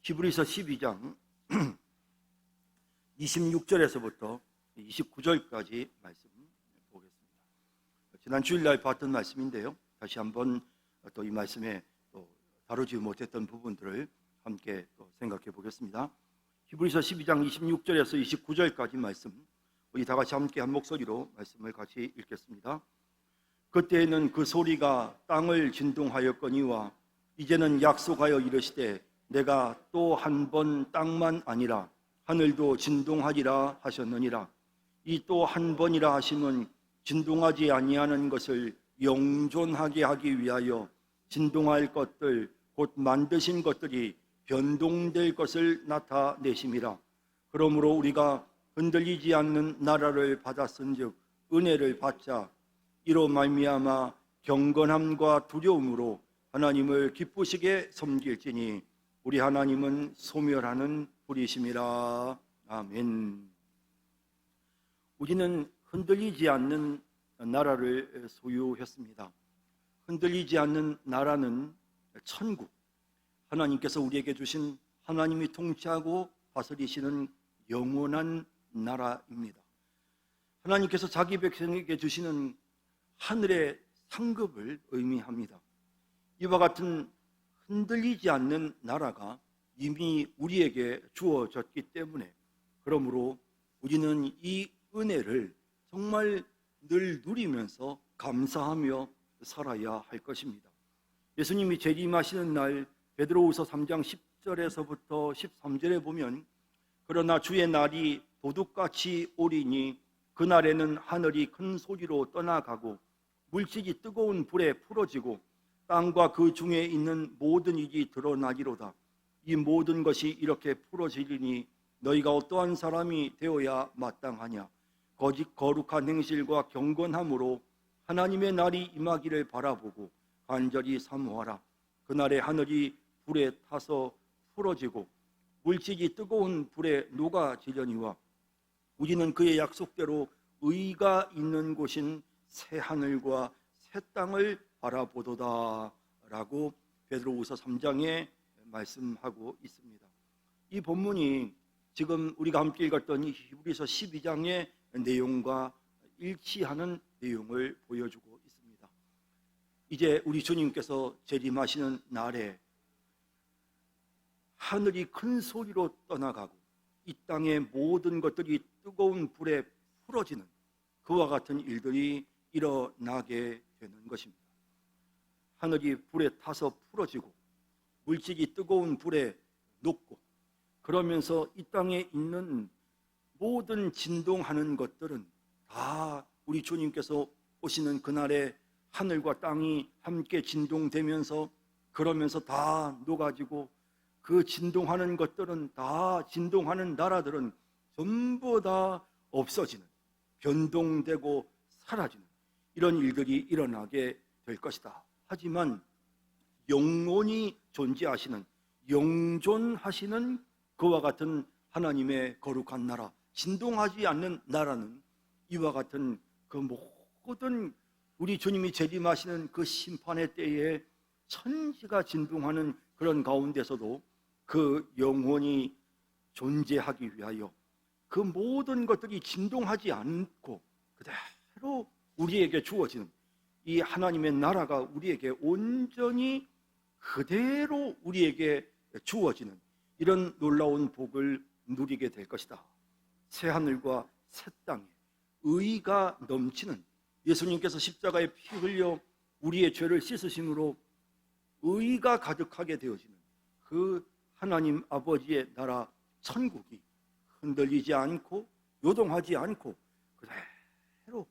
히브리서 12장 26절에서부터 29절까지 말씀 보겠습니다. 지난 주일날 봤던 말씀인데요, 다시 한번 또 이 말씀에 또 다루지 못했던 부분들을 함께 또 생각해 보겠습니다. 히브리서 12장 26절에서 29절까지 말씀, 우리 다 같이 함께 한 목소리로 말씀을 같이 읽겠습니다. 그때에는 그 소리가 땅을 진동하였거니와 이제는 약속하여 이르시되 내가 또 한 번 땅만 아니라 하늘도 진동하리라 하셨느니라. 이 또 한 번이라 하심은 진동하지 아니하는 것을 영존하게 하기 위하여 진동할 것들 곧 만드신 것들이 변동될 것을 나타내심이라. 그러므로 우리가 흔들리지 않는 나라를 받았은즉 은혜를 받자. 이로 말미암아 경건함과 두려움으로 하나님을 기쁘시게 섬길지니 우리 하나님은 소멸하는 분이심이라. 아멘. 우리는 흔들리지 않는 나라를 소유했습니다. 흔들리지 않는 나라는 천국, 하나님께서 우리에게 주신 하나님이 통치하고 다스리시는 영원한 나라입니다. 하나님께서 자기 백성에게 주시는 하늘의 상급을 의미합니다. 이와 같은 흔들리지 않는 나라가 이미 우리에게 주어졌기 때문에, 그러므로 우리는 이 은혜를 정말 늘 누리면서 감사하며 살아야 할 것입니다. 예수님이 재림하시는 날 베드로후서 3장 10절에서부터 13절에 보면, 그러나 주의 날이 도둑같이 오리니 그날에는 하늘이 큰 소리로 떠나가고 물질이 뜨거운 불에 풀어지고 땅과 그 중에 있는 모든 일이 드러나기로다. 이 모든 것이 이렇게 풀어지리니 너희가 어떠한 사람이 되어야 마땅하냐. 거룩한 행실과 경건함으로 하나님의 날이 임하기를 바라보고 간절히 사모하라. 그날에 하늘이 불에 타서 풀어지고 물질이 뜨거운 불에 녹아지려니와 우리는 그의 약속대로 의가 있는 곳인 새 하늘과 새 땅을 바라보도다 라고 베드로후서 3장에 말씀하고 있습니다. 이 본문이 지금 우리가 함께 읽었던 히브리서 12장의 내용과 일치하는 내용을 보여주고 있습니다. 이제 우리 주님께서 재림하시는 날에 하늘이 큰 소리로 떠나가고 이 땅의 모든 것들이 뜨거운 불에 풀어지는 그와 같은 일들이 일어나게 되는 것입니다. 하늘이 불에 타서 풀어지고 물질이 뜨거운 불에 녹고, 그러면서 이 땅에 있는 모든 진동하는 것들은 다 우리 주님께서 오시는 그날에 하늘과 땅이 함께 진동되면서, 그러면서 다 녹아지고, 그 진동하는 것들은 다, 진동하는 나라들은 전부 다 없어지는, 변동되고 사라지는 이런 일들이 일어나게 될 것이다. 하지만 영원히 존재하시는, 영존하시는 그와 같은 하나님의 거룩한 나라, 진동하지 않는 나라는 이와 같은 그 모든 우리 주님이 재림하시는 그 심판의 때에 천지가 진동하는 그런 가운데서도 그 영원히 존재하기 위하여 그 모든 것들이 진동하지 않고 그대로 우리에게 주어지는 이 하나님의 나라가 우리에게 온전히 그대로 우리에게 주어지는 이런 놀라운 복을 누리게 될 것이다. 새 하늘과 새 땅에 의가 넘치는, 예수님께서 십자가에 피 흘려 우리의 죄를 씻으심으로 의가 가득하게 되어지는 그 하나님 아버지의 나라 천국이 흔들리지 않고 요동하지 않고 그대로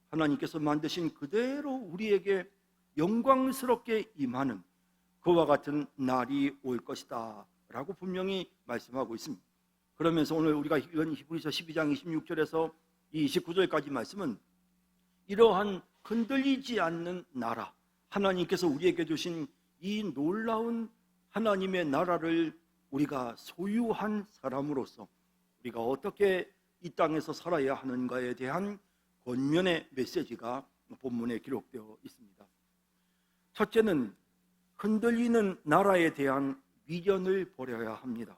하나님께서 만드신 그대로 우리에게 영광스럽게 임하는 그와 같은 날이 올 것이다 라고 분명히 말씀하고 있습니다. 그러면서 오늘 우리가 읽은 히브리서 12장 26절에서 이 29절까지 말씀은 이러한 흔들리지 않는 나라, 하나님께서 우리에게 주신 이 놀라운 하나님의 나라를 우리가 소유한 사람으로서 우리가 어떻게 이 땅에서 살아야 하는가에 대한 권면의 메시지가 본문에 기록되어 있습니다. 첫째는 흔들리는 나라에 대한 미련을 버려야 합니다.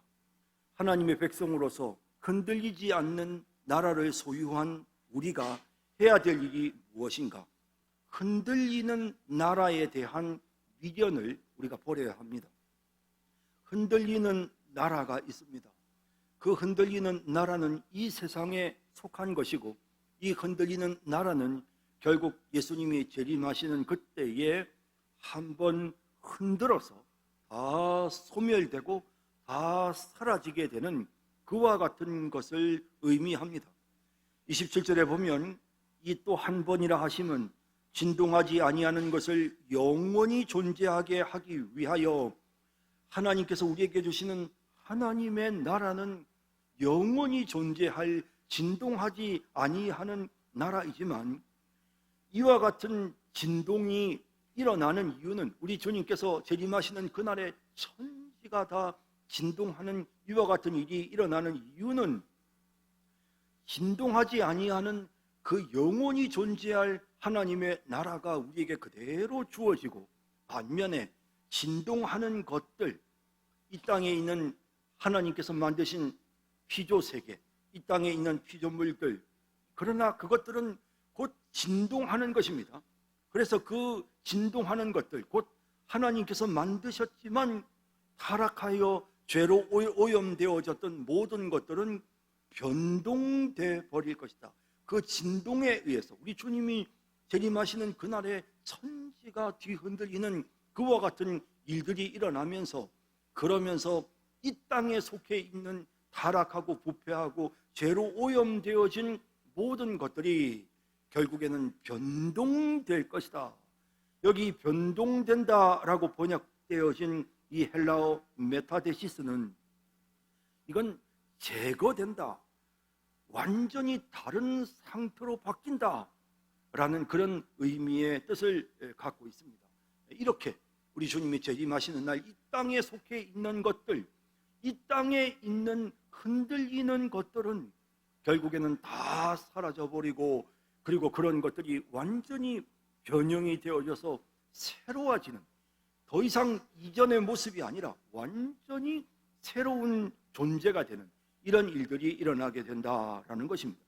하나님의 백성으로서 흔들리지 않는 나라를 소유한 우리가 해야 될 일이 무엇인가? 흔들리는 나라에 대한 미련을 우리가 버려야 합니다. 흔들리는 나라가 있습니다. 그 흔들리는 나라는 이 세상에 속한 것이고, 이 흔들리는 나라는 결국 예수님이 재림하시는 그때에 한번 흔들어서 다 소멸되고 다 사라지게 되는 그와 같은 것을 의미합니다. 27절에 보면 이 또 한 번이라 하심은 진동하지 아니하는 것을 영원히 존재하게 하기 위하여, 하나님께서 우리에게 주시는 하나님의 나라는 영원히 존재할 진동하지 아니하는 나라이지만, 이와 같은 진동이 일어나는 이유는, 우리 주님께서 재림하시는 그날에 천지가 다 진동하는 이와 같은 일이 일어나는 이유는, 진동하지 아니하는 그 영원히 존재할 하나님의 나라가 우리에게 그대로 주어지고, 반면에 진동하는 것들, 이 땅에 있는 하나님께서 만드신 피조세계, 이 땅에 있는 피조물들, 그러나 그것들은 곧 진동하는 것입니다. 그래서 그 진동하는 것들, 곧 하나님께서 만드셨지만 타락하여 죄로 오염되어졌던 모든 것들은 변동돼 버릴 것이다. 그 진동에 의해서 우리 주님이 재림하시는 그날에 천지가 뒤흔들리는 그와 같은 일들이 일어나면서, 그러면서 이 땅에 속해 있는 타락하고 부패하고 죄로 오염되어진 모든 것들이 결국에는 변동될 것이다. 여기 변동된다라고 번역되어진 이 헬라어 메타데시스는, 이건 제거된다, 완전히 다른 상태로 바뀐다 라는 그런 의미의 뜻을 갖고 있습니다. 이렇게 우리 주님이 재림하시는 날 이 땅에 속해 있는 것들, 이 땅에 있는 흔들리는 것들은 결국에는 다 사라져버리고, 그리고 그런 것들이 완전히 변형이 되어져서 새로워지는, 더 이상 이전의 모습이 아니라 완전히 새로운 존재가 되는 이런 일들이 일어나게 된다라는 것입니다.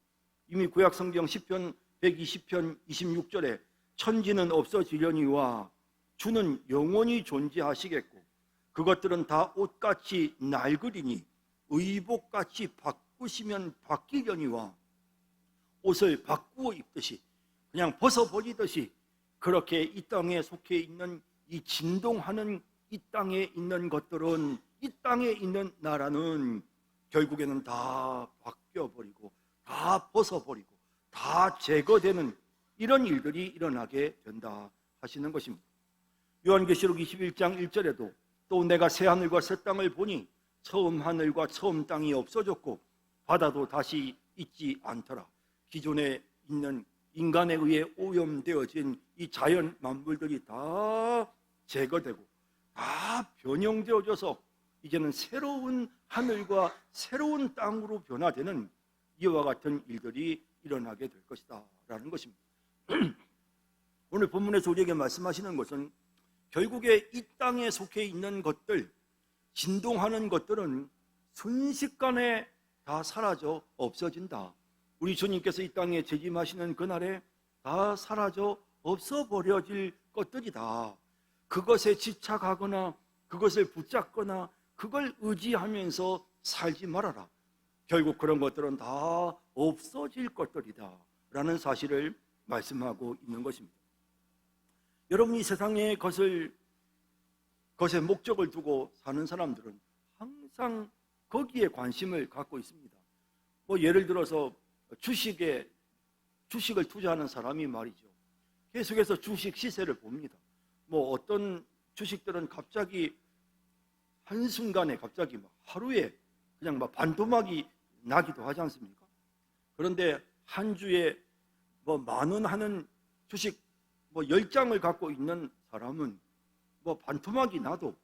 이미 구약성경 시편 120편 26절에 천지는 없어지려니와 주는 영원히 존재하시겠고 그것들은 다 옷같이 낡으리니 의복같이 바꾸시면 바뀌려니와, 옷을 바꾸어 입듯이 그냥 벗어버리듯이 그렇게 이 땅에 속해 있는 이 진동하는 이 땅에 있는 것들은, 이 땅에 있는 나라는 결국에는 다 바뀌어버리고 다 벗어버리고 다 제거되는 이런 일들이 일어나게 된다 하시는 것입니다. 요한계시록 21장 1절에도 또 내가 새 하늘과 새 땅을 보니 처음 하늘과 처음 땅이 없어졌고 바다도 다시 있지 않더라. 기존에 있는 인간에 의해 오염되어진 이 자연 만물들이 다 제거되고 다 변형되어져서 이제는 새로운 하늘과 새로운 땅으로 변화되는 이와 같은 일들이 일어나게 될 것이다 라는 것입니다. 오늘 본문에서 우리에게 말씀하시는 것은 결국에 이 땅에 속해 있는 것들, 진동하는 것들은 순식간에 다 사라져 없어진다. 우리 주님께서 이 땅에 재림하시는 그날에 다 사라져 없어버려질 것들이다. 그것에 집착하거나 그것을 붙잡거나 그걸 의지하면서 살지 말아라. 결국 그런 것들은 다 없어질 것들이다 라는 사실을 말씀하고 있는 것입니다. 여러분이 세상의 것에 목적을 두고 사는 사람들은 항상 거기에 관심을 갖고 있습니다. 예를 들어서 주식을 투자하는 사람이 말이죠, 계속해서 주식 시세를 봅니다. 어떤 주식들은 갑자기 한순간에 갑자기 하루에 그냥 반토막이 나기도 하지 않습니까? 그런데 한 주에 10,000원 하는 주식 10장을 갖고 있는 사람은 반토막이 나도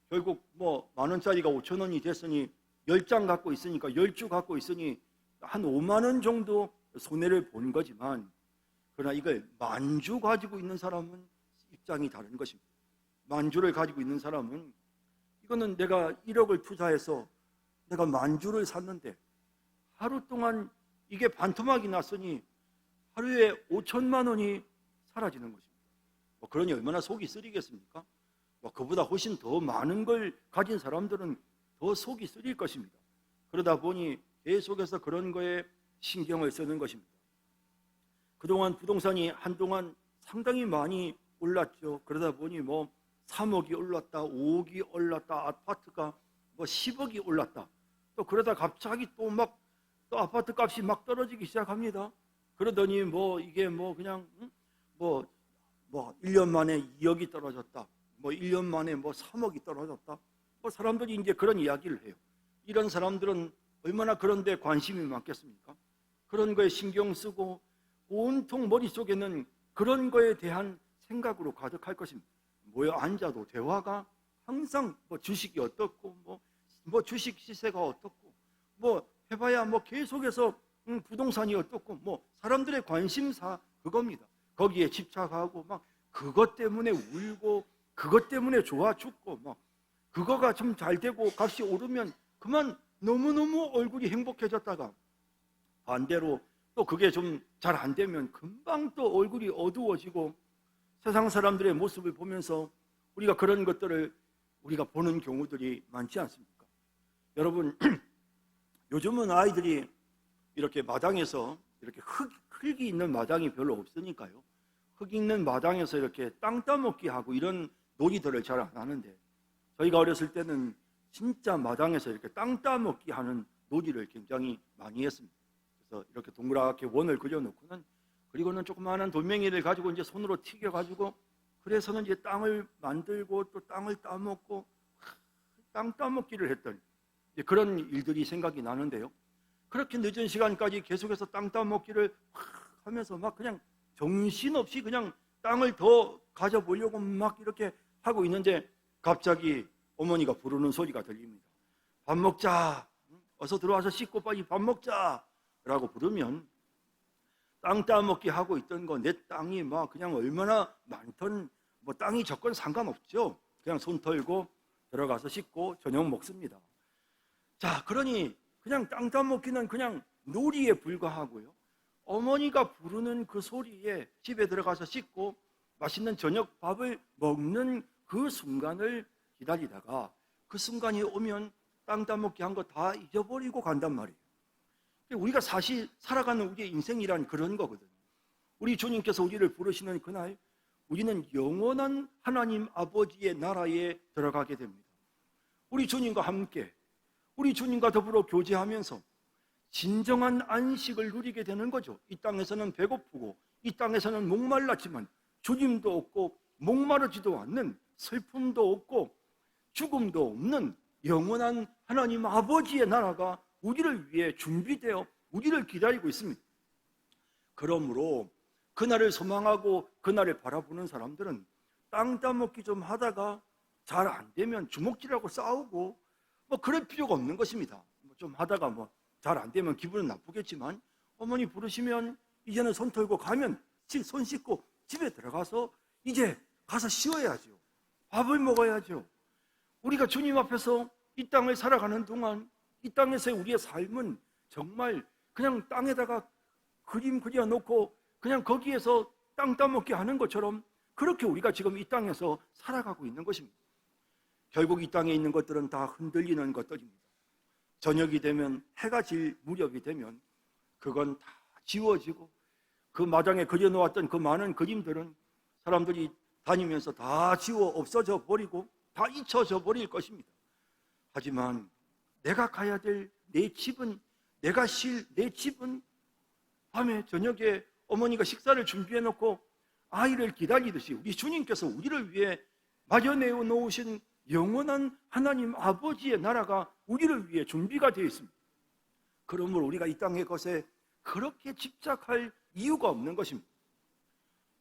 결국 10,000원짜리가 5,000원이 됐으니 10장 갖고 있으니까 10주 갖고 있으니 한 5만 원 정도 손해를 본 거지만, 그러나 이걸 10,000주 가지고 있는 사람은 입장이 다른 것입니다. 10,000주를 가지고 있는 사람은 이거는 내가 1억을 투자해서 내가 만주를 샀는데 하루 동안 이게 반토막이 났으니 하루에 5천만 원이 사라지는 것입니다. 그러니 얼마나 속이 쓰리겠습니까? 그보다 훨씬 더 많은 걸 가진 사람들은 더 속이 쓰릴 것입니다. 그러다 보니 계속해서 그런 거에 신경을 쓰는 것입니다. 그동안 부동산이 한동안 상당히 많이 올랐죠. 그러다 보니 3억이 올랐다, 5억이 올랐다, 아파트가 10억이 올랐다. 또 그러다 갑자기 또 아파트 값이 막 떨어지기 시작합니다. 그러더니 이게 그냥 1년 만에 2억이 떨어졌다. 1년 만에 3억이 떨어졌다. 사람들이 이제 그런 이야기를 해요. 이런 사람들은 얼마나 그런 데 관심이 많겠습니까? 그런 거에 신경 쓰고 온통 머릿속에는 그런 거에 대한 생각으로 가득할 것입니다. 모여 앉아도 대화가 항상 주식이 어떻고 주식 시세가 어떻고 해봐야 계속해서 부동산이 어떻고 사람들의 관심사 그겁니다. 거기에 집착하고 그것 때문에 울고 그것 때문에 좋아 죽고 그거가 좀 잘 되고 값이 오르면 그만 너무너무 얼굴이 행복해졌다가 반대로 또 그게 좀 잘 안 되면 금방 또 얼굴이 어두워지고 세상 사람들의 모습을 보면서 우리가 그런 것들을 우리가 보는 경우들이 많지 않습니까? 여러분, 요즘은 아이들이 이렇게 마당에서 이렇게 흙이 있는 마당이 별로 없으니까요. 흙 있는 마당에서 이렇게 땅 따먹기 하고 이런 놀이들을 잘 안 하는데 저희가 어렸을 때는 진짜 마당에서 이렇게 땅 따먹기 하는 놀이를 굉장히 많이 했습니다. 그래서 이렇게 동그랗게 원을 그려놓고는 그리고는 조그마한 돌멩이를 가지고 이제 손으로 튀겨가지고 그래서는 이제 땅을 만들고 또 땅을 따먹고 땅 따먹기를 했던 그런 일들이 생각이 나는데요. 그렇게 늦은 시간까지 계속해서 땅 따먹기를 하면서 그냥 정신없이 그냥 땅을 더 가져보려고 이렇게 하고 있는데 갑자기 어머니가 부르는 소리가 들립니다. 밥 먹자. 어서 들어와서 씻고 빨리 밥 먹자. 라고 부르면 땅 따먹기 하고 있던 거 내 땅이 그냥 얼마나 많던 땅이 적건 상관없죠. 그냥 손 털고 들어가서 씻고 저녁 먹습니다. 자, 그러니 그냥 땅 따먹기는 그냥 놀이에 불과하고요. 어머니가 부르는 그 소리에 집에 들어가서 씻고 맛있는 저녁 밥을 먹는 그 순간을 기다리다가 그 순간이 오면 땅 따먹기 한 거 다 잊어버리고 간단 말이에요. 우리가 사실 살아가는 우리의 인생이란 그런 거거든요. 우리 주님께서 우리를 부르시는 그날 우리는 영원한 하나님 아버지의 나라에 들어가게 됩니다. 우리 주님과 함께 우리 주님과 더불어 교제하면서 진정한 안식을 누리게 되는 거죠. 이 땅에서는 배고프고 이 땅에서는 목말랐지만 주님도 없고 목마르지도 않는 슬픔도 없고 죽음도 없는 영원한 하나님 아버지의 나라가 우리를 위해 준비되어 우리를 기다리고 있습니다. 그러므로 그날을 소망하고 그날을 바라보는 사람들은 땅 따먹기 좀 하다가 잘 안 되면 주먹질하고 싸우고 그럴 필요가 없는 것입니다. 좀 하다가 잘 안 되면 기분은 나쁘겠지만 어머니 부르시면 이제는 손 털고 가면 손 씻고 집에 들어가서 이제 가서 쉬어야죠. 밥을 먹어야죠. 우리가 주님 앞에서 이 땅을 살아가는 동안 이 땅에서의 우리의 삶은 정말 그냥 땅에다가 그림 그려놓고 그냥 거기에서 땅 따먹기 하는 것처럼 그렇게 우리가 지금 이 땅에서 살아가고 있는 것입니다. 결국 이 땅에 있는 것들은 다 흔들리는 것들입니다. 저녁이 되면 해가 질 무렵이 되면 그건 다 지워지고 그 마당에 그려놓았던 그 많은 그림들은 사람들이 다니면서 다 지워 없어져 버리고 다 잊혀져 버릴 것입니다. 하지만 내가 가야 될 내 집은 내가 쉴 내 집은 밤에 저녁에 어머니가 식사를 준비해 놓고 아이를 기다리듯이 우리 주님께서 우리를 위해 마련해 놓으신 영원한 하나님 아버지의 나라가 우리를 위해 준비가 되어 있습니다. 그러므로 우리가 이 땅의 것에 그렇게 집착할 이유가 없는 것입니다.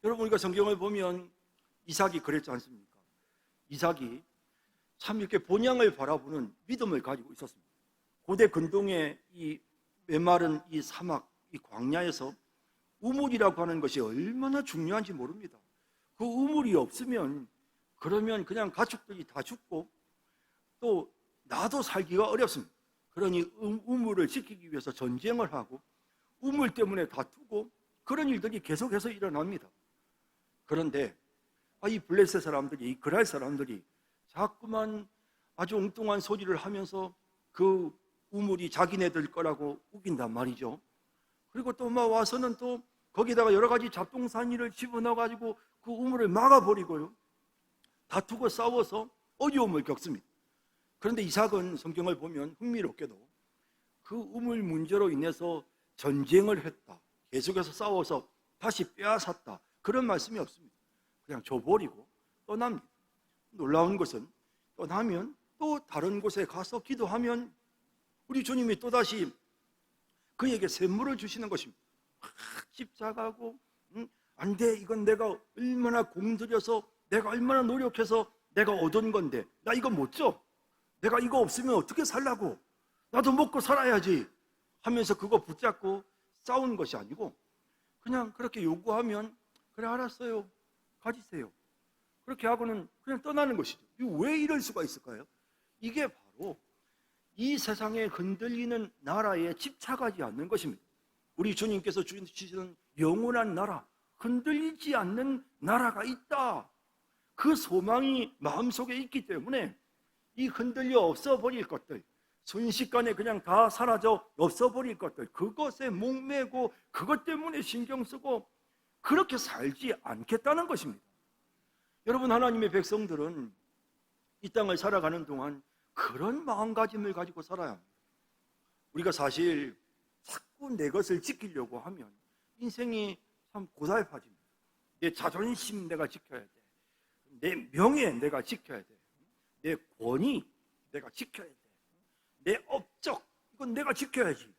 여러분, 우리가 성경을 보면 이삭이 그랬지 않습니까? 이삭이 참 이렇게 본향을 바라보는 믿음을 가지고 있었습니다. 고대 근동의 이 메마른 이 사막, 이 광야에서 우물이라고 하는 것이 얼마나 중요한지 모릅니다. 그 우물이 없으면 그러면 그냥 가축들이 다 죽고 또 나도 살기가 어렵습니다. 그러니 우물을 지키기 위해서 전쟁을 하고 우물 때문에 다투고 그런 일들이 계속해서 일어납니다. 그런데 이 블레셋 사람들이, 이 그랄 사람들이 자꾸만 아주 엉뚱한 소리를 하면서 그 우물이 자기네들 거라고 우긴단 말이죠. 그리고 또 막 와서는 또 거기다가 여러 가지 잡동사니를 집어넣어가지고 그 우물을 막아버리고요. 다투고 싸워서 어려움을 겪습니다. 그런데 이삭은 성경을 보면 흥미롭게도 그 우물 문제로 인해서 전쟁을 했다, 계속해서 싸워서 다시 빼앗았다, 그런 말씀이 없습니다. 그냥 줘버리고 떠납니다. 놀라운 것은 떠나면 또 다른 곳에 가서 기도하면 우리 주님이 또다시 그에게 샘물을 주시는 것입니다. 십자가고 안 돼, 이건 내가 얼마나 공들여서 내가 얼마나 노력해서 내가 얻은 건데 나 이거 못 줘, 내가 이거 없으면 어떻게 살라고, 나도 먹고 살아야지 하면서 그거 붙잡고 싸운 것이 아니고 그냥 그렇게 요구하면 그래 알았어요, 가지세요, 그렇게 하고는 그냥 떠나는 것이죠. 왜 이럴 수가 있을까요? 이게 바로 이 세상에 흔들리는 나라에 집착하지 않는 것입니다. 우리 주님께서 주시는 영원한 나라, 흔들리지 않는 나라가 있다, 그 소망이 마음속에 있기 때문에 이 흔들려 없어버릴 것들, 순식간에 그냥 다 사라져 없어버릴 것들, 그것에 목매고 그것 때문에 신경 쓰고 그렇게 살지 않겠다는 것입니다. 여러분, 하나님의 백성들은 이 땅을 살아가는 동안 그런 마음가짐을 가지고 살아야 합니다. 우리가 사실 자꾸 내 것을 지키려고 하면 인생이 참 고달파집니다. 내 자존심 내가 지켜야 돼, 내 명예 내가 지켜야 돼, 내 권위 내가 지켜야 돼, 내 업적 이건 내가 지켜야지.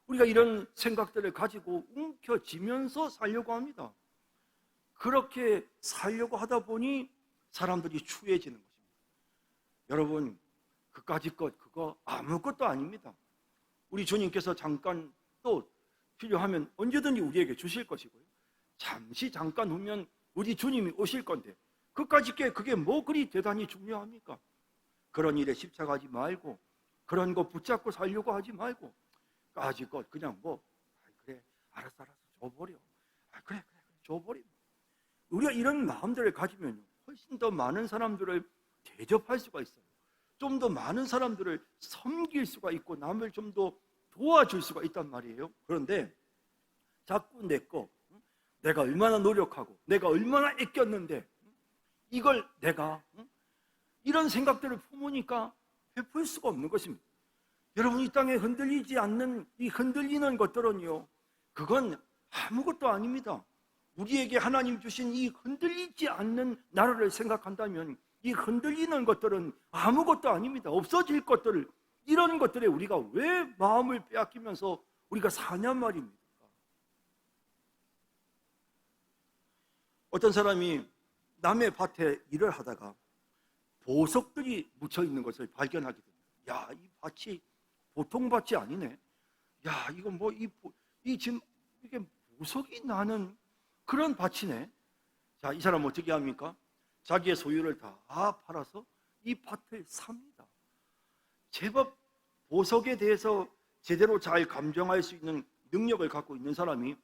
우리가 이런 생각들을 가지고 움켜쥐면서 살려고 합니다. 그렇게 살려고 하다 보니 사람들이 추해지는 것입니다. 여러분, 그까짓 것 그거 아무것도 아닙니다. 우리 주님께서 잠깐 또 필요하면 언제든지 우리에게 주실 것이고요, 잠시 잠깐 후면 우리 주님이 오실 건데 그까짓 게 그게 뭐 그리 대단히 중요합니까? 그런 일에 집착하지 말고 그런 거 붙잡고 살려고 하지 말고 까짓 것 그냥 그래 알았어 줘버려, 그래 줘버려. 우리가 이런 마음들을 가지면 훨씬 더 많은 사람들을 대접할 수가 있어요. 좀 더 많은 사람들을 섬길 수가 있고 남을 좀 더 도와줄 수가 있단 말이에요. 그런데 자꾸 내 거, 내가 얼마나 노력하고 내가 얼마나 아꼈는데 이걸 내가 이런 생각들을 품으니까 베풀 수가 없는 것입니다. 여러분, 이 땅에 흔들리지 않는 이 흔들리는 것들은요, 그건 아무것도 아닙니다. 우리에게 하나님 주신 이 흔들리지 않는 나라를 생각한다면 이 흔들리는 것들은 아무것도 아닙니다. 없어질 것들을, 이런 것들에 우리가 왜 마음을 빼앗기면서 우리가 사냔 말입니다. 어떤 사람이 남의 밭에 일을 하다가 보석들이 묻혀 있는 것을 발견하게 됩니다. 야, 이 밭이 보통 밭이 아니네. 야, 이거 지금 이게 보석이 나는 그런 밭이네. 자, 이 사람 어떻게 합니까? 자기의 소유를 다 팔아서 이 밭을 삽니다. 제법 보석에 대해서 제대로 잘 감정할 수 있는 능력을 갖고 있는 사람이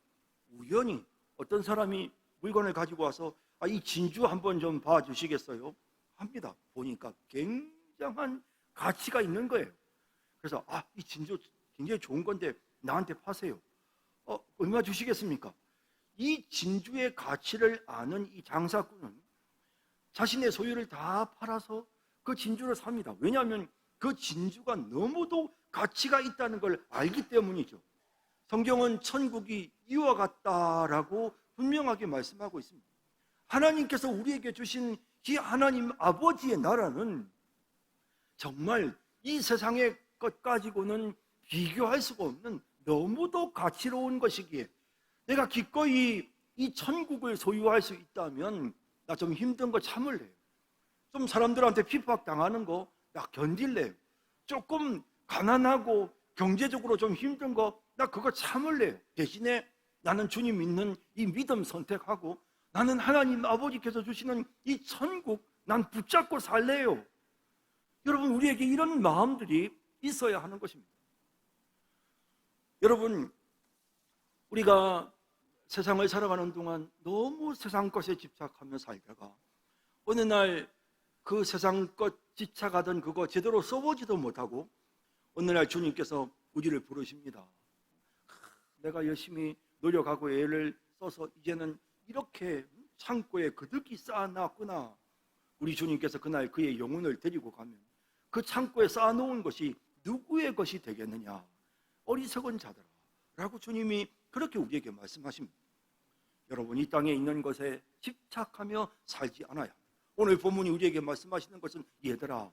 우연히 어떤 사람이 물건을 가지고 와서 이 진주 한번 좀 봐주시겠어요? 합니다. 보니까 굉장한 가치가 있는 거예요. 그래서 이 진주 굉장히 좋은 건데 나한테 파세요. 얼마 주시겠습니까? 이 진주의 가치를 아는 이 장사꾼은 자신의 소유를 다 팔아서 그 진주를 삽니다. 왜냐하면 그 진주가 너무도 가치가 있다는 걸 알기 때문이죠. 성경은 천국이 이와 같다라고 분명하게 말씀하고 있습니다. 하나님께서 우리에게 주신 이 하나님 아버지의 나라는 정말 이 세상의 것 가지고는 비교할 수가 없는 너무도 가치로운 것이기에 내가 기꺼이 이 천국을 소유할 수 있다면 나 좀 힘든 거 참을래요. 좀 사람들한테 핍박당하는 거 나 견딜래요. 조금 가난하고 경제적으로 좀 힘든 거 나 그거 참을래요. 대신에 나는 주님 믿는 이 믿음 선택하고 나는 하나님 아버지께서 주시는 이 천국 난 붙잡고 살래요. 여러분, 우리에게 이런 마음들이 있어야 하는 것입니다. 여러분, 우리가 세상을 살아가는 동안 너무 세상 것에 집착하며 살다가 어느 날 그 세상 것 집착하던 그거 제대로 써보지도 못하고 어느 날 주님께서 우리를 부르십니다. 내가 열심히 노력하고 애를 써서 이제는 이렇게 창고에 그득히 쌓아놨구나. 우리 주님께서 그날 그의 영혼을 데리고 가면 그 창고에 쌓아놓은 것이 누구의 것이 되겠느냐? 어리석은 자들아 라고 주님이 그렇게 우리에게 말씀하십니다. 여러분, 이 땅에 있는 것에 집착하며 살지 않아야 합니다. 오늘 본문이 우리에게 말씀하시는 것은 얘들아,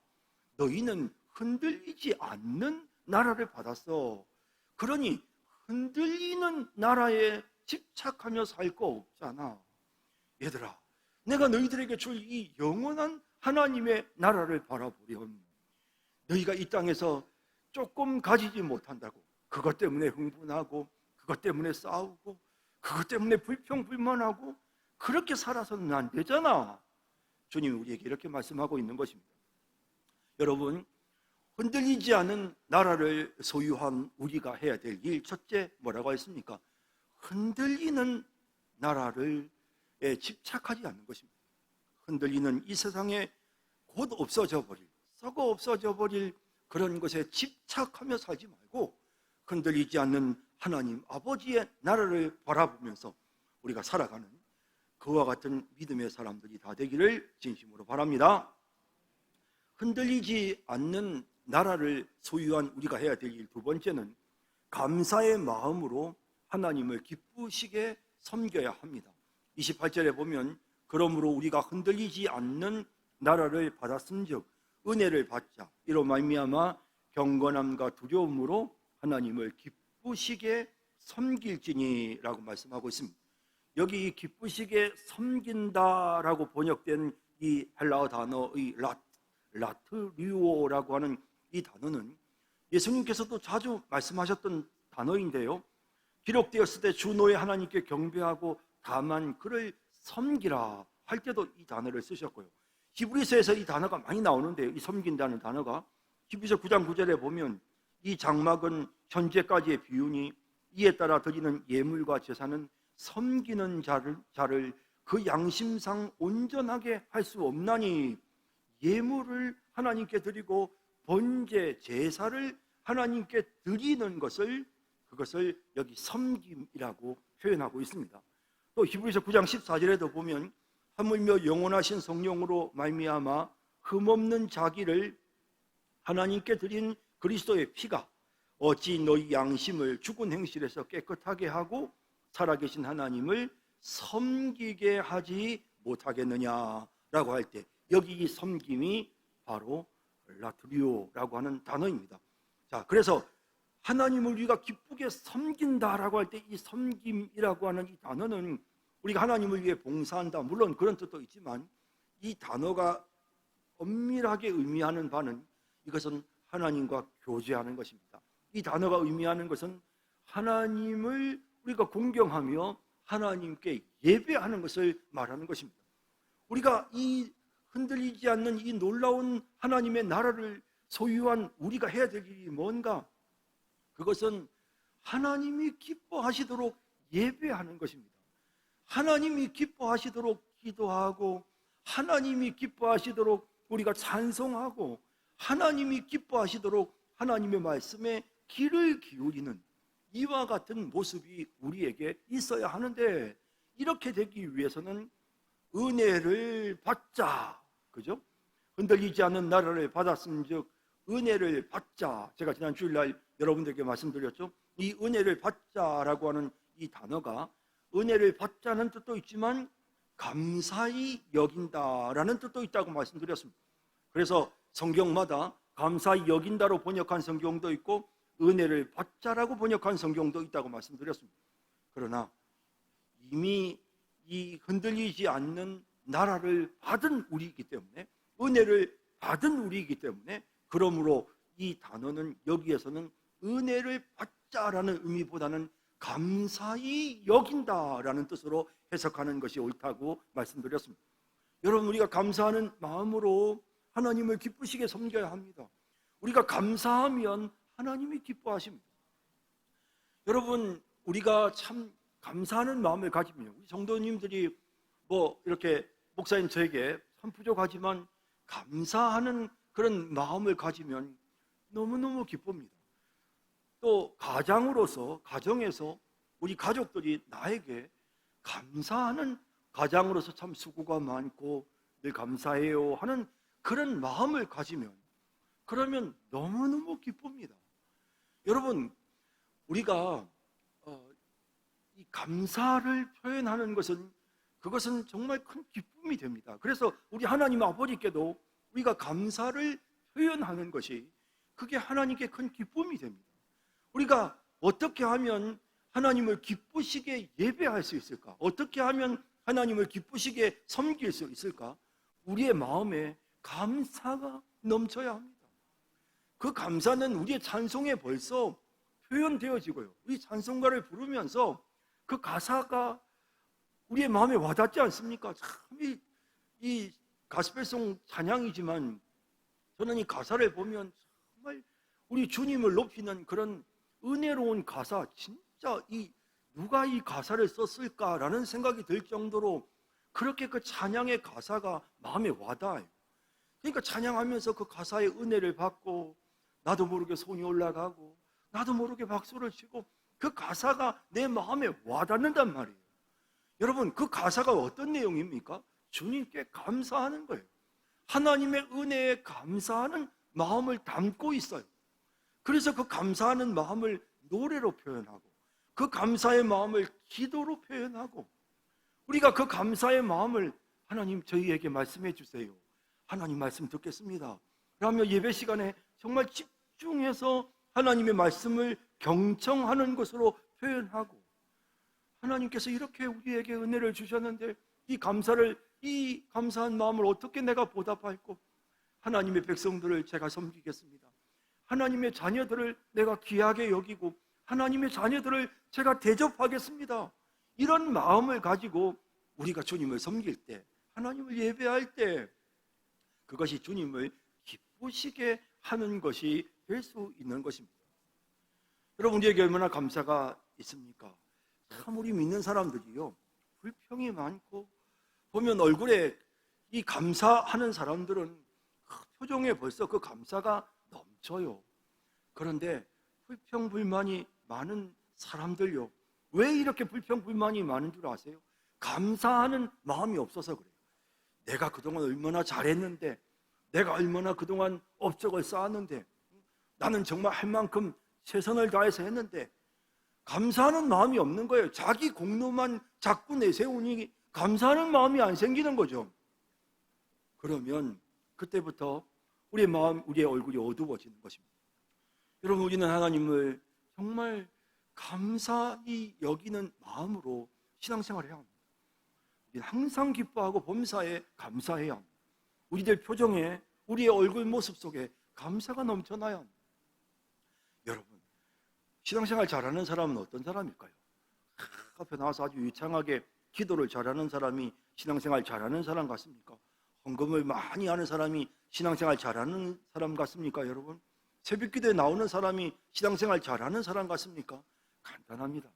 너희는 흔들리지 않는 나라를 받았어. 그러니 흔들리는 나라에 집착하며 살 거 없잖아. 얘들아, 내가 너희들에게 줄 이 영원한 하나님의 나라를 바라보렴. 너희가 이 땅에서 조금 가지지 못한다고 그것 때문에 흥분하고 그것 때문에 싸우고 그것 때문에 불평불만하고 그렇게 살아서는 안 되잖아. 주님이 우리에게 이렇게 말씀하고 있는 것입니다. 여러분, 흔들리지 않은 나라를 소유한 우리가 해야 될 일, 첫째 뭐라고 했습니까? 흔들리는 나라를 집착하지 않는 것입니다. 흔들리는 이 세상에 곧 없어져 버릴, 썩어 없어져 버릴 그런 것에 집착하며 살지 말고 흔들리지 않는 하나님 아버지의 나라를 바라보면서 우리가 살아가는 그와 같은 믿음의 사람들이 다 되기를 진심으로 바랍니다. 흔들리지 않는 나라를 소유한 우리가 해야 될 일, 두 번째는 감사의 마음으로 하나님을 기쁘시게 섬겨야 합니다. 28절에 보면 그러므로 우리가 흔들리지 않는 나라를 받았은즉 은혜를 받자. 이로 말미암아 경건함과 두려움으로 하나님을 기쁘시게 섬길지니라고 말씀하고 있습니다. 여기 기쁘시게 섬긴다라고 번역된 이 헬라어 단어의 라트리오라고 하는 이 단어는 예수님께서도 자주 말씀하셨던 단어인데요, 기록되었을 때 주 너의 하나님께 경배하고 다만 그를 섬기라 할 때도 이 단어를 쓰셨고요. 히브리서에서 이 단어가 많이 나오는데요, 이 섬긴다는 단어가 히브리서 9장 9절에 보면 이 장막은 현재까지의 비유니 이에 따라 드리는 예물과 제사는 섬기는 자를 그 양심상 온전하게 할 수 없나니 예물을 하나님께 드리고 번제 제사를 하나님께 드리는 그것을 여기 섬김이라고 표현하고 있습니다. 또 히브리서 9장 14절에도 보면 하물며 영원하신 성령으로 말미암아 흠없는 자기를 하나님께 드린 그리스도의 피가 어찌 너희 양심을 죽은 행실에서 깨끗하게 하고 살아계신 하나님을 섬기게 하지 못하겠느냐라고 할 때 여기 이 섬김이 바로 라트리오라고 하는 단어입니다. 자, 그래서 하나님을 우리가 기쁘게 섬긴다라고 할 때 이 섬김이라고 하는 이 단어는 우리가 하나님을 위해 봉사한다, 물론 그런 뜻도 있지만 이 단어가 엄밀하게 의미하는 바는 이것은 하나님과 교제하는 것입니다. 이 단어가 의미하는 것은 하나님을 우리가 공경하며 하나님께 예배하는 것을 말하는 것입니다. 우리가 이 흔들리지 않는 이 놀라운 하나님의 나라를 소유한 우리가 해야 될 일이 뭔가? 그것은 하나님이 기뻐하시도록 예배하는 것입니다. 하나님이 기뻐하시도록 기도하고 하나님이 기뻐하시도록 우리가 찬송하고 하나님이 기뻐하시도록 하나님의 말씀에 귀를 기울이는 이와 같은 모습이 우리에게 있어야 하는데, 이렇게 되기 위해서는 은혜를 받자, 그죠? 흔들리지 않는 나라를 받았은즉 은혜를 받자. 제가 지난 주일날 여러분들에게 말씀드렸죠. 이 은혜를 받자라고 하는 이 단어가 은혜를 받자는 뜻도 있지만 감사히 여긴다라는 뜻도 있다고 말씀드렸습니다. 그래서 성경마다 감사히 여긴다로 번역한 성경도 있고 은혜를 받자라고 번역한 성경도 있다고 말씀드렸습니다. 그러나 이미 이 흔들리지 않는 나라를 받은 우리이기 때문에, 은혜를 받은 우리이기 때문에, 그러므로 이 단어는 여기에서는 은혜를 받자라는 의미보다는 감사히 여긴다라는 뜻으로 해석하는 것이 옳다고 말씀드렸습니다. 여러분, 우리가 감사하는 마음으로 하나님을 기쁘시게 섬겨야 합니다. 우리가 감사하면 하나님이 기뻐하십니다. 여러분, 우리가 참 감사하는 마음을 가지면, 우리 성도님들이 이렇게 목사님 저에게 참 부족하지만 감사하는 그런 마음을 가지면 너무너무 기쁩니다. 또 가정에서 우리 가족들이 나에게 감사하는, 가장으로서 참 수고가 많고 늘 감사해요 하는 그런 마음을 가지면, 그러면 너무너무 기쁩니다. 여러분, 우리가 이 감사를 표현하는 그것은 정말 큰 기쁨이 됩니다. 그래서 우리 하나님 아버지께도 우리가 감사를 표현하는 것이, 그게 하나님께 큰 기쁨이 됩니다. 우리가 어떻게 하면 하나님을 기쁘시게 예배할 수 있을까? 어떻게 하면 하나님을 기쁘시게 섬길 수 있을까? 우리의 마음에 감사가 넘쳐야 합니다. 그 감사는 우리의 찬송에 벌써 표현되어지고요. 우리 찬송가를 부르면서 그 가사가 우리의 마음에 와닿지 않습니까? 참 이 가스펠송 찬양이지만 저는 이 가사를 보면 정말 우리 주님을 높이는 그런 은혜로운 가사, 진짜 누가 이 가사를 썼을까라는 생각이 들 정도로 그렇게 그 찬양의 가사가 마음에 와닿아요. 그러니까 찬양하면서 그 가사의 은혜를 받고 나도 모르게 손이 올라가고 나도 모르게 박수를 치고 그 가사가 내 마음에 와닿는단 말이에요. 여러분, 그 가사가 어떤 내용입니까? 주님께 감사하는 거예요. 하나님의 은혜에 감사하는 마음을 담고 있어요. 그래서 그 감사하는 마음을 노래로 표현하고 그 감사의 마음을 기도로 표현하고, 우리가 그 감사의 마음을 하나님 저희에게 말씀해 주세요, 하나님 말씀 듣겠습니다 라며 예배 시간에 정말 집중해서 하나님의 말씀을 경청하는 것으로 표현하고, 하나님께서 이렇게 우리에게 은혜를 주셨는데 이 감사한 마음을 어떻게 내가 보답할고, 하나님의 백성들을 제가 섬기겠습니다, 하나님의 자녀들을 내가 귀하게 여기고 하나님의 자녀들을 제가 대접하겠습니다, 이런 마음을 가지고 우리가 주님을 섬길 때, 하나님을 예배할 때, 그것이 주님을 기쁘시게 하는 것이 될 수 있는 것입니다. 여러분, 우리에게 얼마나 감사가 있습니까? 참 우리 믿는 사람들이요, 불평이 많고 보면 얼굴에 이 감사하는 사람들은 표정에 벌써 그 감사가 넘쳐요. 그런데 불평불만이 많은 사람들요, 왜 이렇게 불평불만이 많은 줄 아세요? 감사하는 마음이 없어서 그래요. 내가 그동안 얼마나 잘했는데, 내가 얼마나 그동안 업적을 쌓았는데, 나는 정말 할 만큼 최선을 다해서 했는데 감사하는 마음이 없는 거예요. 자기 공로만 자꾸 내세우니 감사하는 마음이 안 생기는 거죠. 그러면 그때부터 우리의 마음, 우리의 얼굴이 어두워지는 것입니다. 여러분, 우리는 하나님을 정말 감사히 여기는 마음으로 신앙생활을 해야 합니다. 우리는 항상 기뻐하고 범사에 감사해야 합니다. 우리들 표정에, 우리의 얼굴 모습 속에 감사가 넘쳐나야 합니다. 여러분, 신앙생활 잘하는 사람은 어떤 사람일까요? 앞에 나와서 아주 유창하게 기도를 잘하는 사람이 신앙생활 잘하는 사람 같습니까? 헌금을 많이 하는 사람이 신앙생활 잘하는 사람 같습니까? 여러분, 새벽기도에 나오는 사람이 신앙생활 잘하는 사람 같습니까? 간단합니다.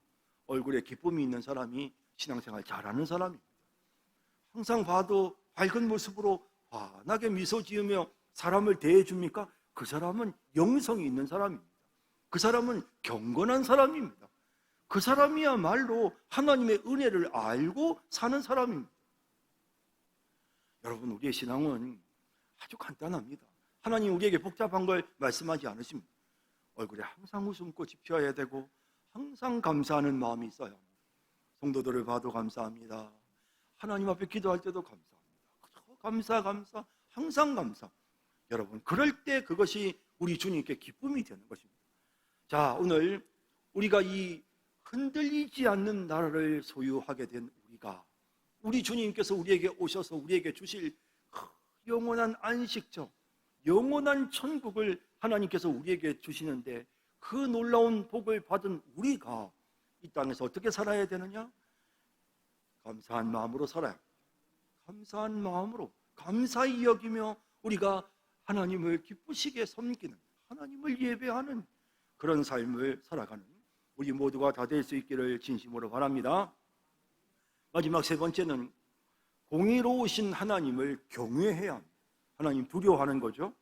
얼굴에 기쁨이 있는 사람이 신앙생활 잘하는 사람입니다. 항상 봐도 밝은 모습으로 환하게 미소 지으며 사람을 대해줍니까? 그 사람은 영성이 있는 사람입니다. 그 사람은 경건한 사람입니다. 그 사람이야말로 하나님의 은혜를 알고 사는 사람입니다. 여러분, 우리의 신앙은 아주 간단합니다. 하나님 우리에게 복잡한 걸 말씀하지 않으십니다. 얼굴에 항상 웃음꽃이 피어야 되고 항상 감사하는 마음이 있어야 합니다. 성도들을 봐도 감사합니다. 하나님 앞에 기도할 때도 감사합니다. 감사, 항상 감사. 여러분, 그럴 때 그것이 우리 주님께 기쁨이 되는 것입니다. 자, 오늘 우리가 이 흔들리지 않는 나라를 소유하게 된 우리 주님께서 우리에게 오셔서 우리에게 주실 영원한 안식처, 영원한 천국을 하나님께서 우리에게 주시는데, 그 놀라운 복을 받은 우리가 이 땅에서 어떻게 살아야 되느냐? 감사한 마음으로 살아야 합니다. 감사한 마음으로 감사히 여기며 우리가 하나님을 기쁘시게 섬기는, 하나님을 예배하는 그런 삶을 살아가는 우리 모두가 다 될 수 있기를 진심으로 바랍니다. 마지막 세 번째는 공의로우신 하나님을 경외해야 합니다. 하나님 두려워하는 거죠.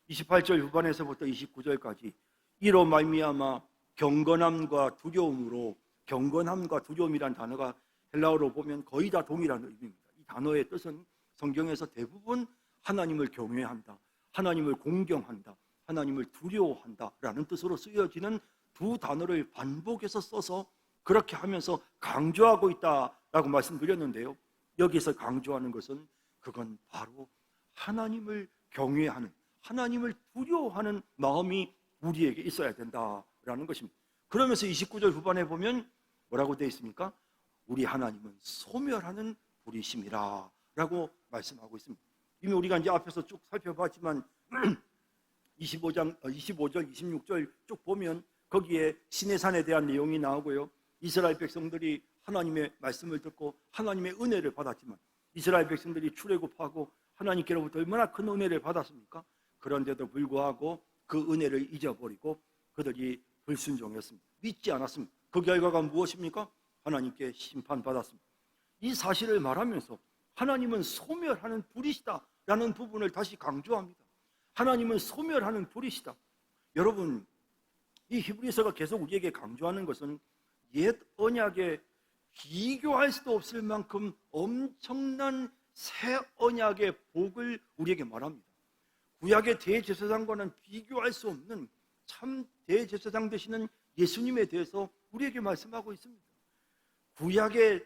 28절 후반에서부터 29절까지 이로 말미암아 경건함과 두려움으로, 경건함과 두려움이란 단어가 헬라어로 보면 거의 다 동일한 의미입니다. 이 단어의 뜻은 성경에서 대부분 하나님을 경외한다, 하나님을 공경한다, 하나님을 두려워한다라는 뜻으로 쓰여지는 두 단어를 반복해서 써서 그렇게 하면서 강조하고 있다라고 말씀드렸는데요. 여기서 강조하는 것은 그건 바로 하나님을 경외하는, 하나님을 두려워하는 마음이 우리에게 있어야 된다라는 것입니다. 그러면서 29절 후반에 보면 뭐라고 되어 있습니까? 우리 하나님은 소멸하는 불이심이라 라고 말씀하고 있습니다. 이미 우리가 이제 앞에서 쭉 살펴봤지만 25절, 26절 쭉 보면 거기에 시내산에 대한 내용이 나오고요. 이스라엘 백성들이 하나님의 말씀을 듣고 하나님의 은혜를 받았지만 이스라엘 백성들이 출애굽하고 하나님께로부터 얼마나 큰 은혜를 받았습니까? 그런데도 불구하고 그 은혜를 잊어버리고 그들이 불순종했습니다. 믿지 않았습니다. 그 결과가 무엇입니까? 하나님께 심판받았습니다. 이 사실을 말하면서 하나님은 소멸하는 불이시다라는 부분을 다시 강조합니다. 하나님은 소멸하는 불이시다. 여러분, 이 히브리서가 계속 우리에게 강조하는 것은 옛 언약에 비교할 수도 없을 만큼 엄청난 새 언약의 복을 우리에게 말합니다. 구약의 대제사장과는 비교할 수 없는 참 대제사장 되시는 예수님에 대해서 우리에게 말씀하고 있습니다. 구약의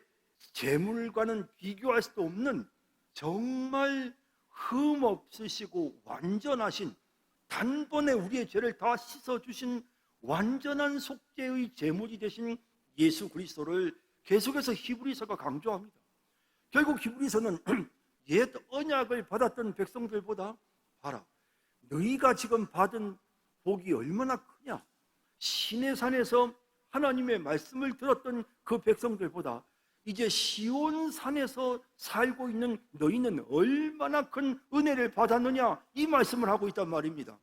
제물과는 비교할 수도 없는 정말 흠 없으시고 완전하신, 단번에 우리의 죄를 다 씻어주신 완전한 속죄의 제물이 되신 예수 그리스도를 계속해서 히브리서가 강조합니다. 결국 히브리서는 옛 언약을 받았던 백성들보다 봐라, 너희가 지금 받은 복이 얼마나 크냐, 시내산에서 하나님의 말씀을 들었던 그 백성들보다 이제 시온산에서 살고 있는 너희는 얼마나 큰 은혜를 받았느냐, 이 말씀을 하고 있단 말입니다.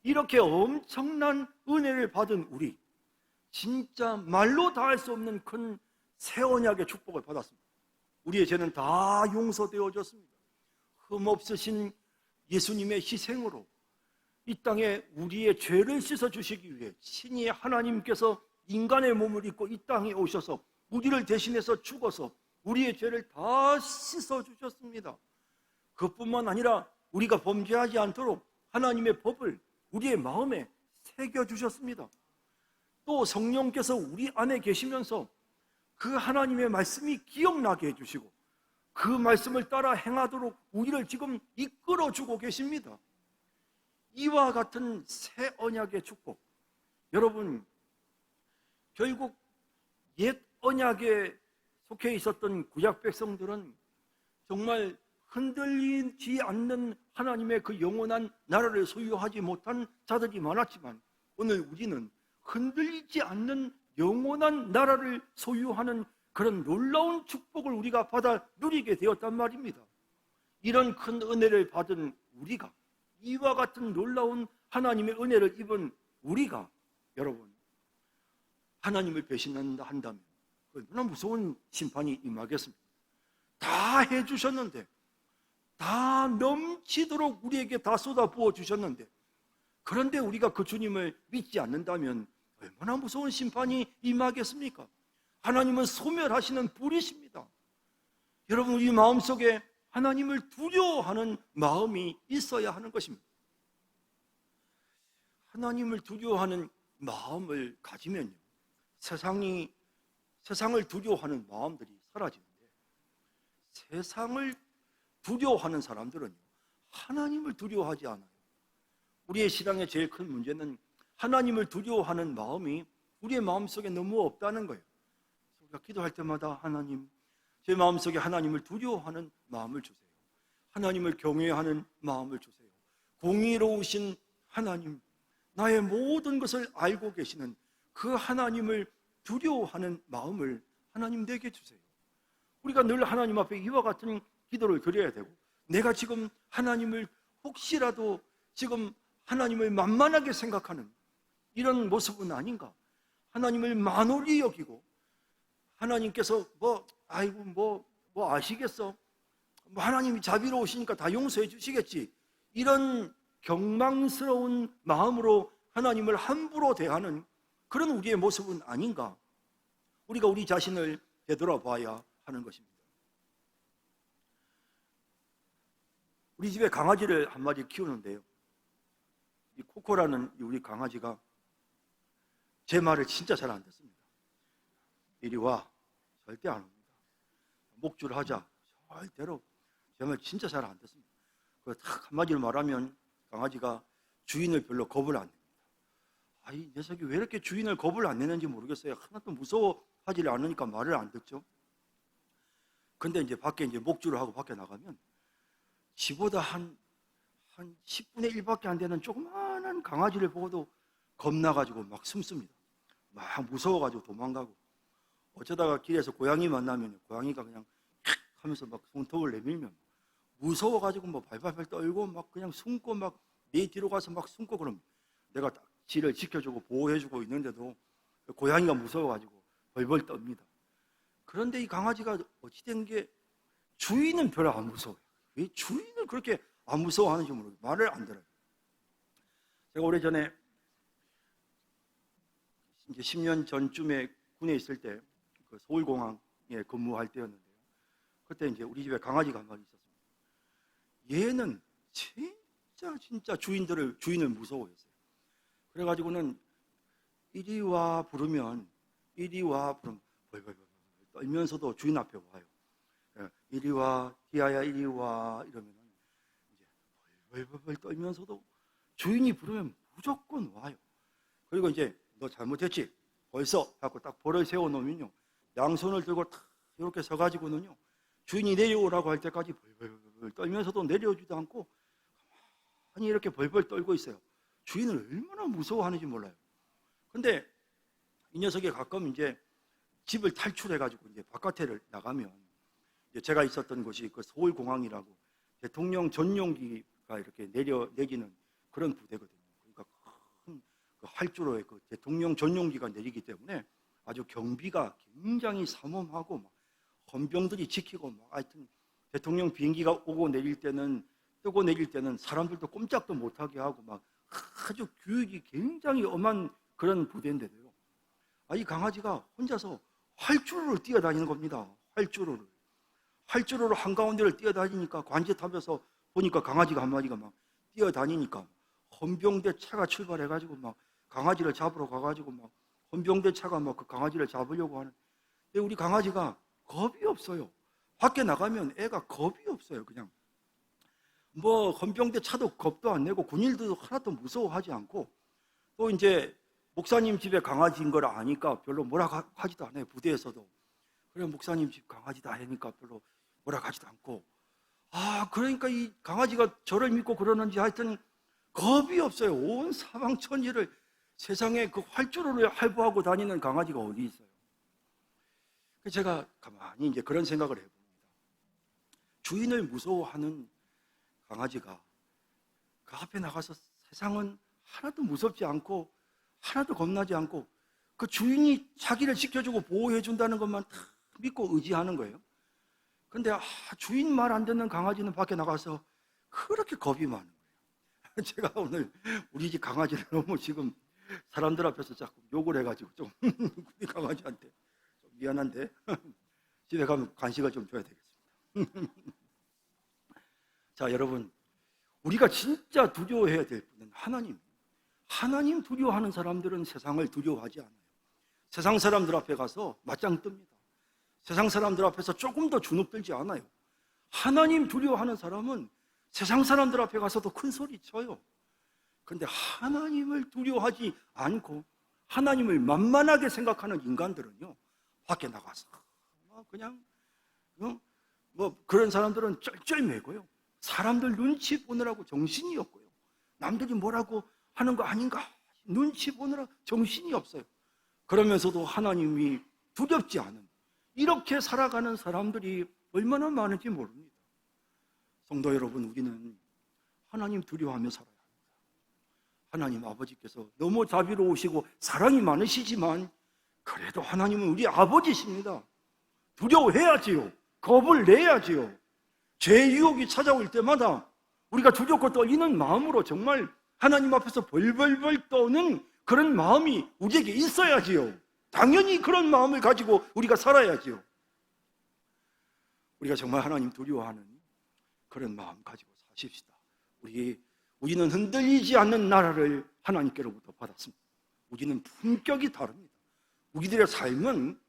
이렇게 엄청난 은혜를 받은 우리, 진짜 말로 다 할 수 없는 큰 새 언약의 축복을 받았습니다. 우리의 죄는 다 용서되어졌습니다. 흠없으신 예수님의 희생으로 이 땅에 우리의 죄를 씻어주시기 위해 신이 하나님께서 인간의 몸을 입고 이 땅에 오셔서 우리를 대신해서 죽어서 우리의 죄를 다 씻어주셨습니다. 그뿐만 아니라 우리가 범죄하지 않도록 하나님의 법을 우리의 마음에 새겨주셨습니다. 또 성령께서 우리 안에 계시면서 그 하나님의 말씀이 기억나게 해주시고 그 말씀을 따라 행하도록 우리를 지금 이끌어주고 계십니다. 이와 같은 새 언약의 축복, 여러분, 결국 옛 언약에 속해 있었던 구약 백성들은 정말 흔들리지 않는 하나님의 그 영원한 나라를 소유하지 못한 자들이 많았지만 오늘 우리는 흔들리지 않는 영원한 나라를 소유하는 그런 놀라운 축복을 우리가 받아 누리게 되었단 말입니다. 이런 큰 은혜를 받은 우리가, 이와 같은 놀라운 하나님의 은혜를 입은 우리가, 여러분, 하나님을 배신한다 한다면 얼마나 무서운 심판이 임하겠습니까? 다 해주셨는데, 다 넘치도록 우리에게 다 쏟아부어 주셨는데, 그런데 우리가 그 주님을 믿지 않는다면 얼마나 무서운 심판이 임하겠습니까? 하나님은 소멸하시는 불이십니다. 여러분, 우리 마음속에 하나님을 두려워하는 마음이 있어야 하는 것입니다. 하나님을 두려워하는 마음을 가지면요, 세상을 두려워하는 마음들이 사라지는데, 세상을 두려워하는 사람들은요, 하나님을 두려워하지 않아요. 우리의 신앙의 제일 큰 문제는 하나님을 두려워하는 마음이 우리의 마음속에 너무 없다는 거예요. 우리가 기도할 때마다 하나님, 제 마음속에 하나님을 두려워하는 마음을 주세요. 하나님을 경외하는 마음을 주세요. 공의로우신 하나님, 나의 모든 것을 알고 계시는 그 하나님을 두려워하는 마음을 하나님 내게 주세요. 우리가 늘 하나님 앞에 이와 같은 기도를 드려야 되고, 내가 지금 하나님을 혹시라도 지금 하나님을 만만하게 생각하는 이런 모습은 아닌가? 하나님을 만홀히 여기고 하나님께서 뭐 아시겠어? 뭐 하나님이 자비로우시니까 다 용서해 주시겠지. 이런 경망스러운 마음으로 하나님을 함부로 대하는 그런 우리의 모습은 아닌가? 우리가 우리 자신을 되돌아봐야 하는 것입니다. 우리 집에 강아지를 한 마리 키우는데요, 이 코코라는 우리 강아지가 제 말을 진짜 잘 안 듣습니다. 이리 와. 절대 안 옵니다. 목줄을 하자. 절대로 제 말 진짜 잘 안 듣습니다. 딱 한마디로 말하면 강아지가 주인을 별로 겁을 안 냅니다. 이 녀석이 왜 이렇게 주인을 겁을 안 내는지 모르겠어요. 하나도 무서워하지 않으니까 말을 안 듣죠. 근데 이제 밖에 이제 목줄을 하고 밖에 나가면 지보다 한 10분의 1밖에 안 되는 조그마한 강아지를 보고도 겁나가지고 막 숨습니다. 막 무서워가지고 도망가고, 어쩌다가 길에서 고양이 만나면 고양이가 그냥 캬 하면서 막 손톱을 내밀면 무서워가지고 뭐 발발발 떨고 막 그냥 숨고 막 내 뒤로 가서 막 숨고, 그럼 내가 딱 지를 지켜주고 보호해주고 있는데도 고양이가 무서워가지고 벌벌 떱니다. 그런데 이 강아지가 어찌된 게 주인은 별로 안 무서워요. 왜 주인을 그렇게 안 무서워하는지 모르겠어요. 말을 안 들어요. 제가 오래전에 이제 10년 전쯤에 군에 있을 때 그 서울공항에 근무할 때였는데요. 그때 이제 우리 집에 강아지가 한 마리 있었습니다. 얘는 진짜 주인을 무서워했어요. 그래가지고는 이리 와 부르면 벌벌벌 떨면서도 주인 앞에 와요. 이리 와, 디아야 이리 와 이러면 이제 벌벌벌 떨면서도 주인이 부르면 무조건 와요. 그리고 이제 너 잘못했지? 벌써 하고 딱 벌을 세워놓으면요, 양손을 들고 탁 이렇게 서가지고는요, 주인이 내려오라고 할 때까지 벌벌벌 떨면서도 내려오지도 않고 가만히 이렇게 벌벌 떨고 있어요. 주인을 얼마나 무서워하는지 몰라요. 근데 이 녀석이 가끔 이제 집을 탈출해가지고 이제 바깥에 나가면, 이제 제가 있었던 곳이 그 서울공항이라고 대통령 전용기가 이렇게 내리는 그런 부대거든요. 그러니까 큰 그 활주로에 그 대통령 전용기가 내리기 때문에 아주 경비가 굉장히 삼엄하고 막 헌병들이 지키고 막 하여튼 대통령 비행기가 오고 내릴 때는, 뜨고 내릴 때는 사람들도 꼼짝도 못하게 하고 막 아주 교육이 굉장히 엄한 그런 부대인데도요, 이 강아지가 혼자서 활주로를 뛰어다니는 겁니다. 활주로를 한가운데를 뛰어다니니까 관제탑에서 보니까 강아지가 한 마리가 막 뛰어다니니까 헌병대 차가 출발해가지고 막 강아지를 잡으러 가가지고 막 헌병대 차가 막 그 강아지를 잡으려고 하는. 근데 우리 강아지가 겁이 없어요. 밖에 나가면 애가 겁이 없어요. 그냥 뭐 헌병대 차도 겁도 안 내고 군인들도 하나도 무서워하지 않고, 또 이제 목사님 집에 강아지인 걸 아니까 별로 뭐라 하지도 않아요. 부대에서도 그래 목사님 집 강아지다 하니까 별로 뭐라 하지도 않고, 그러니까 이 강아지가 저를 믿고 그러는지 하여튼 겁이 없어요. 온 사방천지를 세상에 그 활주로를 할부하고 다니는 강아지가 어디 있어요. 제가 가만히 이제 그런 생각을 해봅니다. 주인을 무서워하는 강아지가 그 앞에 나가서 세상은 하나도 무섭지 않고 하나도 겁나지 않고 그 주인이 자기를 지켜주고 보호해준다는 것만 다 믿고 의지하는 거예요. 근데 주인 말 안 듣는 강아지는 밖에 나가서 그렇게 겁이 많은 거예요. 제가 오늘 우리 집 강아지를 너무 지금 사람들 앞에서 자꾸 욕을 해가지고 좀 우리 강아지한테 좀 미안한데 집에 가면 간식을 좀 줘야 되겠습니다. 자, 여러분, 우리가 진짜 두려워해야 될 분은 하나님 두려워하는 사람들은 세상을 두려워하지 않아요. 세상 사람들 앞에 가서 맞짱 뜹니다. 세상 사람들 앞에서 조금 더 주눅들지 않아요. 하나님 두려워하는 사람은 세상 사람들 앞에 가서도 큰 소리 쳐요. 그런데 하나님을 두려워하지 않고 하나님을 만만하게 생각하는 인간들은요, 밖에 나가서 그냥 뭐 그런 사람들은 쩔쩔매고요, 사람들 눈치 보느라고 정신이 없고요, 남들이 뭐라고 하는 거 아닌가 눈치 보느라 정신이 없어요. 그러면서도 하나님이 두렵지 않은 이렇게 살아가는 사람들이 얼마나 많은지 모릅니다. 성도 여러분, 우리는 하나님 두려워하며 살아야 합니다. 하나님 아버지께서 너무 자비로우시고 사랑이 많으시지만 그래도 하나님은 우리 아버지십니다. 두려워해야지요. 겁을 내야지요. 죄의 유혹이 찾아올 때마다 우리가 두렵고 떨리는 마음으로 정말 하나님 앞에서 벌벌벌 떠는 그런 마음이 우리에게 있어야지요. 당연히 그런 마음을 가지고 우리가 살아야지요. 우리가 정말 하나님 두려워하는 그런 마음 가지고 사십시다. 우리는 흔들리지 않는 나라를 하나님께로부터 받았습니다. 우리는 품격이 다릅니다. 우리들의 삶은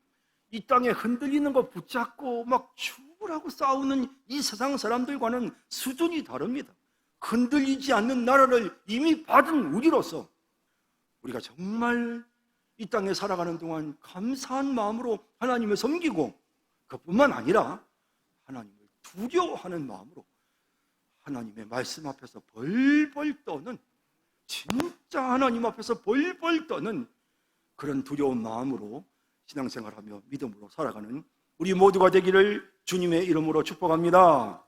이 땅에 흔들리는 거 붙잡고 막 죽으라고 싸우는 이 세상 사람들과는 수준이 다릅니다. 흔들리지 않는 나라를 이미 받은 우리로서 우리가 정말 이 땅에 살아가는 동안 감사한 마음으로 하나님을 섬기고 그뿐만 아니라 하나님을 두려워하는 마음으로 하나님의 말씀 앞에서 벌벌 떠는, 진짜 하나님 앞에서 벌벌 떠는 그런 두려운 마음으로 신앙생활하며 믿음으로 살아가는 우리 모두가 되기를 주님의 이름으로 축복합니다.